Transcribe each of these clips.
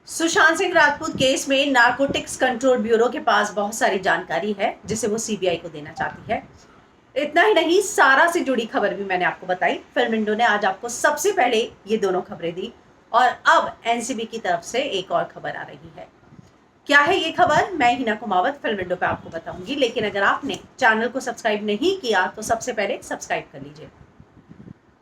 Sushant Singh Rajput case में narcotics control bureau के पास बहुत सारी जानकारी है जिसे वो सीबीआई को देना चाहती है। इतना ही नहीं, सारा से जुड़ी खबर भी मैंने आपको बताई। फिल्म इंडो ने आज आपको सबसे पहले ये दोनों खबरें दी और अब एनसीबी की तरफ से एक और खबर आ रही है। क्या है ये खबर, मैं हिना कुमावत फिल्म इंडो पे आपको बताऊंगी। लेकिन अगर आपने चैनल को सब्सक्राइब नहीं किया तो सबसे पहले सब्सक्राइब कर लीजिए।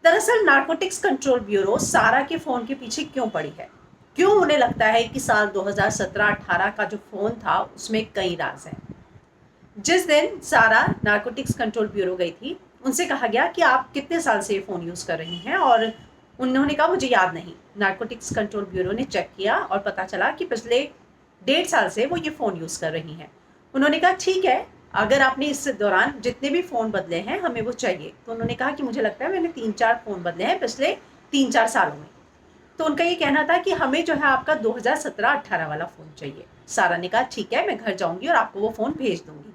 दरअसल नारकोटिक्स कंट्रोल ब्यूरो सारा के फोन के पीछे क्यों पड़ी है? क्यों उन्हें लगता है कि साल 2017-18 का जो फोन था उसमें कई राज हैं? जिस दिन सारा नारकोटिक्स कंट्रोल ब्यूरो गई थी, उनसे कहा गया कि आप कितने साल से ये फ़ोन यूज़ कर रही हैं, और उन्होंने कहा मुझे याद नहीं। नारकोटिक्स कंट्रोल ब्यूरो ने चेक किया और पता चला कि पिछले 1.5 साल से वो ये फ़ोन यूज़ कर रही हैं। उन्होंने कहा ठीक है, अगर आपने इस दौरान जितने भी फ़ोन बदले हैं हमें वो चाहिए। तो उन्होंने कहा कि मुझे लगता है मैंने 3-4 फ़ोन बदले हैं पिछले 3-4 सालों में। तो उनका ये कहना था कि हमें जो है आपका 2017-18 वाला फ़ोन चाहिए। सारा ने कहा ठीक है, मैं घर जाऊंगी और आपको वो फ़ोन भेज दूंगी।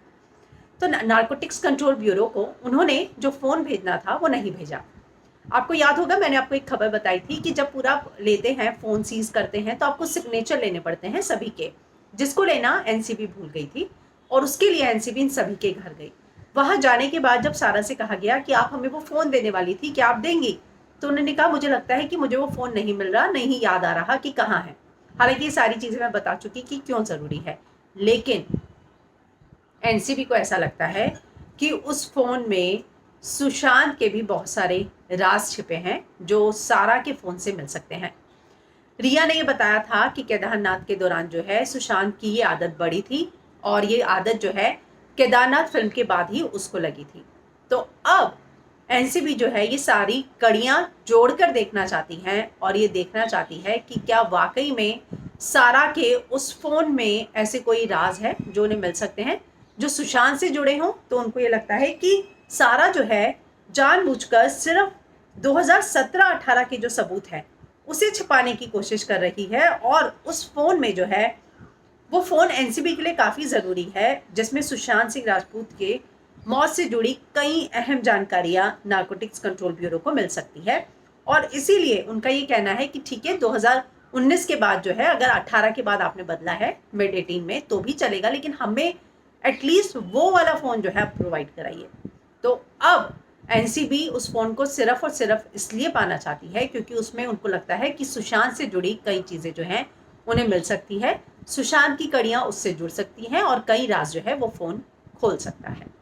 तो नारकोटिक्स कंट्रोल ब्यूरो को उन्होंने जो फ़ोन भेजना था वो नहीं भेजा। आपको याद होगा, मैंने आपको एक खबर बताई थी कि जब पूरा लेते हैं, फ़ोन सीज करते हैं, तो आपको सिग्नेचर लेने पड़ते हैं सभी के, जिसको लेना एनसीबी भूल गई थी और उसके लिए एनसीबी इन सभी के घर गई। वहां जाने के बाद जब सारा से कहा गया कि आप हमें वो फ़ोन देने वाली थी, क्या आप देंगी? तो उन्होंने कहा मुझे लगता है कि मुझे वो फ़ोन नहीं मिल रहा, नहीं याद आ रहा कि कहाँ है। हालांकि ये सारी चीज़ें मैं बता चुकी कि क्यों ज़रूरी है, लेकिन एनसीबी को ऐसा लगता है कि उस फोन में सुशांत के भी बहुत सारे राज छिपे हैं जो सारा के फोन से मिल सकते हैं। रिया ने ये बताया था कि केदारनाथ के दौरान जो है सुशांत की ये आदत बढ़ी थी और ये आदत जो है केदारनाथ फिल्म के बाद ही उसको लगी थी। तो अब एनसीबी जो है ये सारी कड़ियां जोड़कर देखना चाहती हैं और ये देखना चाहती है कि क्या वाकई में सारा के उस फोन में ऐसे कोई राज है जो उन्हें मिल सकते हैं, जो सुशांत से जुड़े हों। तो उनको ये लगता है कि सारा जो है जानबूझकर सिर्फ 2017-18 के जो सबूत है उसे छिपाने की कोशिश कर रही है, और उस फोन में जो है वो फ़ोन एनसीबी के लिए काफ़ी ज़रूरी है, जिसमें सुशांत सिंह राजपूत के मौत से जुड़ी कई अहम जानकारियां नारकोटिक्स कंट्रोल ब्यूरो को मिल सकती है। और इसीलिए उनका ये कहना है कि ठीक है, 2019 के बाद जो है, अगर 18 के बाद आपने बदला है मिड 18 में तो भी चलेगा, लेकिन हमें एटलीस्ट वो वाला फ़ोन जो है प्रोवाइड कराइए। तो अब एनसीबी उस फ़ोन को सिर्फ और सिर्फ इसलिए पाना चाहती है क्योंकि उसमें उनको लगता है कि सुशांत से जुड़ी कई चीज़ें जो हैं उन्हें मिल सकती है, सुशांत की कड़ियां उससे जुड़ सकती हैं और कई राज जो है वो फ़ोन खोल सकता है।